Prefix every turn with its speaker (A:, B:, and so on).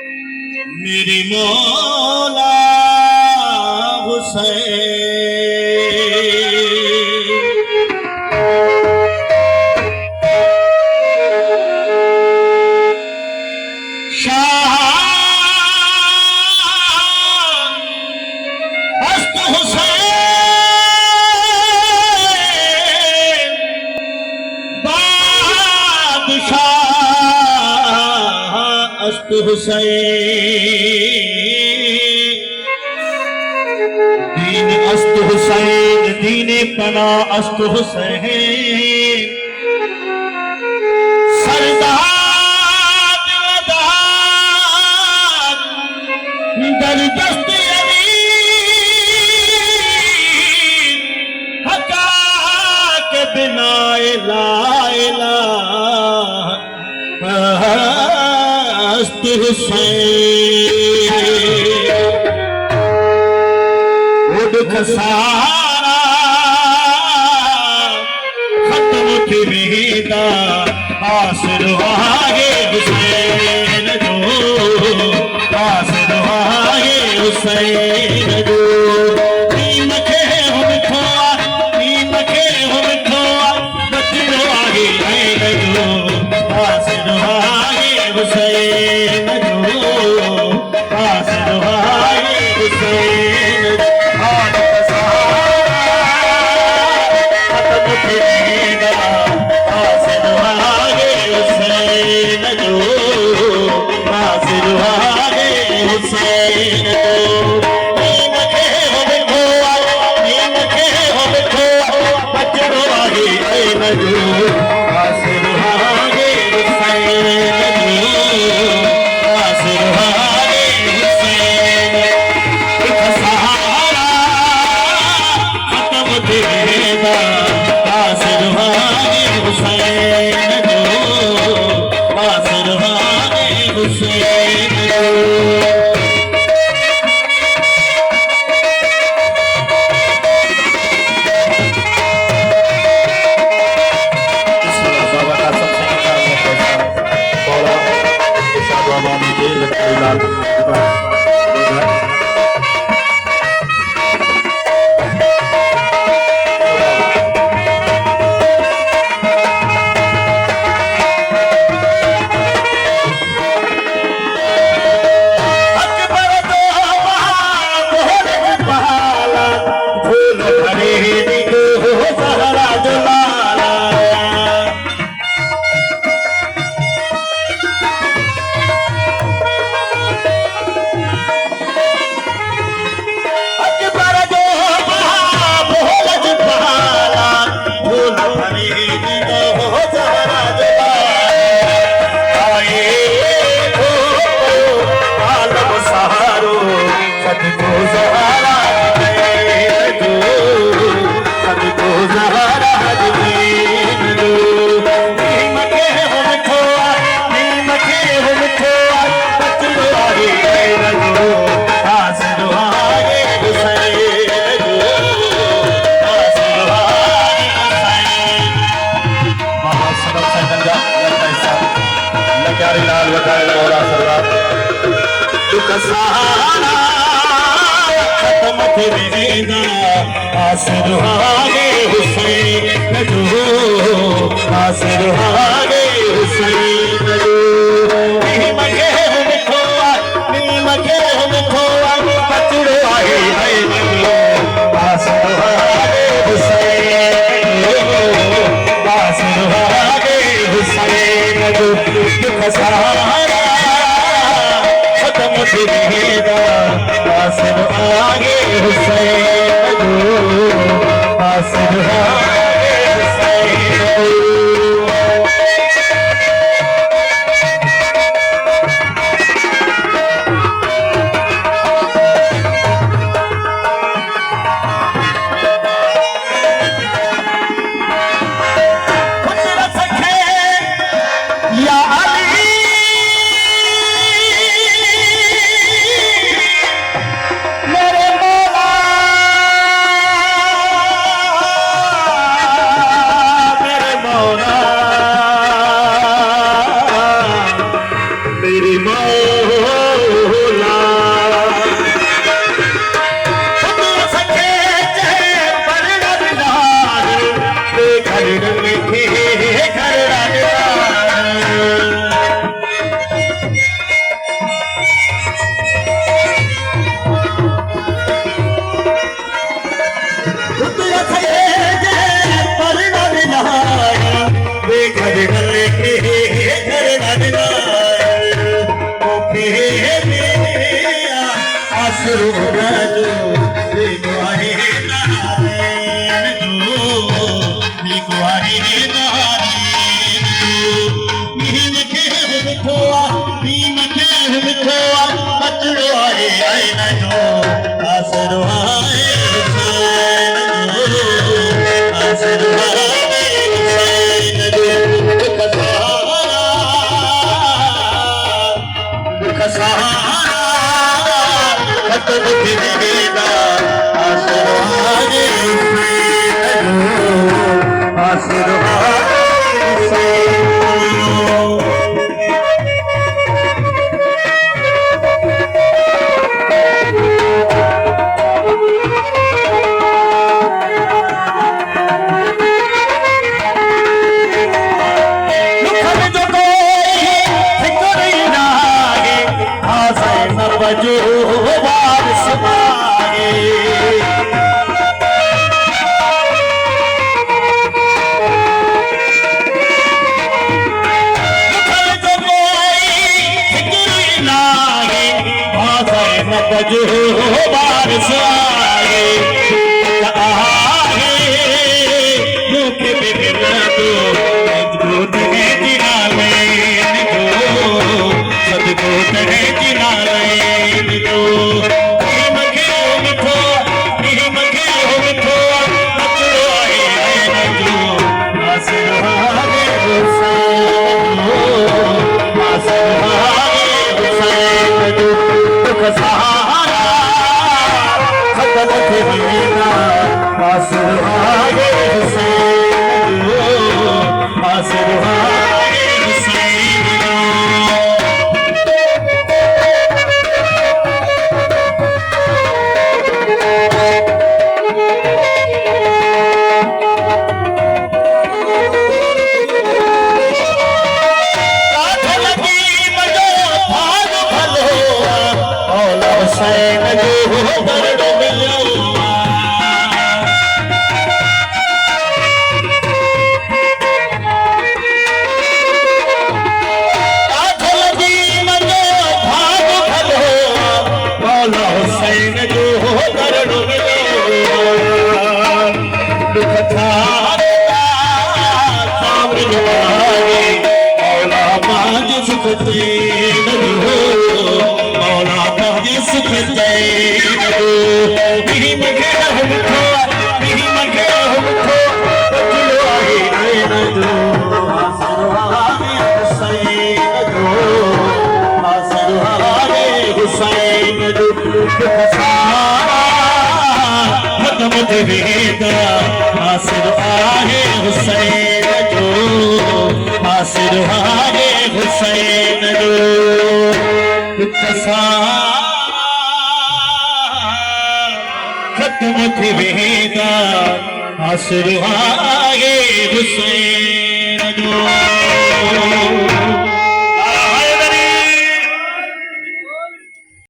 A: मेरी मौला हुसैन। शाह अस्त हुसैन, बादशाह अस्त हुसैन। दीन अस्त हुसैन, दीन पना अस्त हुसैन। सरदार वदार दरदस्त अमीर, हका के बिना ला इलाहा अस्त हुसैन। उड़ सारा खत्म थी वेदा, आसिर आगे हुसैन जो, आसिर आगे हुसैन जो। नीम खे हम खोआ, नीम खे हम खोआ, बचड़ो आगे ऐन जो, आसिर आगे हुसैन जो, आसिर आगे हुसैन जो। खत्म थी वेदा, आसिर आगे हुसैन जो, आसिर आगे हुसैन जो। नीम खे हम खोआ, नीम खे हम खोआ, बचड़ो आगे ऐन जो, आसिर आगे हुसैन जो, आसिर आगे हुसैन। एक सहारा खत्म थी वेदा, आसिर आगे हुसैन जो, आसिर आगे हुसैन जो। अकबर दो महाबोल बाला, फूल भरे दिखो सहरा जुलाला। अकबर दो महाबोल बाला, फूल भरे दिखो सहरा जुलाला। आए हो आलम सहारो, सबको सहारा दे दो, सबको सहारा दे दो। नीम के हम खोआ, नीम के हम खोआ, बचड़ो आगे ऐन जो, आसिर आगे हुसैन जो, आसिर आगे हुसैन। महासनम सैनंगा लक्यारी लाल वकायल मौला सरदार। दुख सहारा खत्म थी वेदा, आसिर आगे हुसैन जो, आसिर आगे हुसैन जो। नीम के हम खोआ, नीम के हम खोआ, बचड़ो आगे ऐन जो, आसिर आगे हुसैन जो, आसिर आगे हुसैन जो। दुख सहारा खत्म थी वेदा, आसिर आगे हुसैन जो, आसिर आगे हुसैन जो। कुदरत सखे या अली, मेरे मौला आसरो जो गुआरे नारायण जो गुआरे नारायण जो नीम के बिठोआ बचड़ो आए आए न जो आसरो आए हुसैन जो आसरो आए हुसैन जो सहारा खत्म फिरेगा आसरो आए हुसैन जो आसरो आए हुसैन जो वारिस मांगे जो कोई फिक्र लागे जो वारिस आए मुखे बिगड़ दो मजबूत है जिनाले जो सदबूत है जिनाले सहारा खत्म फिरेगा आसरो आए हुसैन जो आसरो आए हुसैन हुसैन जो बरड़ो मिलो आठ लगी मनो भाग भलो मौला हुसैन जो बरड़ो मिलो दुख था सामने मौला मांझ सुख दे मौला सुख दे भीम के हमको बचड़ो आए आए जो आसरो आए हुसैन जो आसरो आए हुसैन जो सहारा खत्म फिरेगा आसरो आए हुसैन जो आसरो आए हुसैन जो खत्म फिरेगा आसरो आए हुसैन जो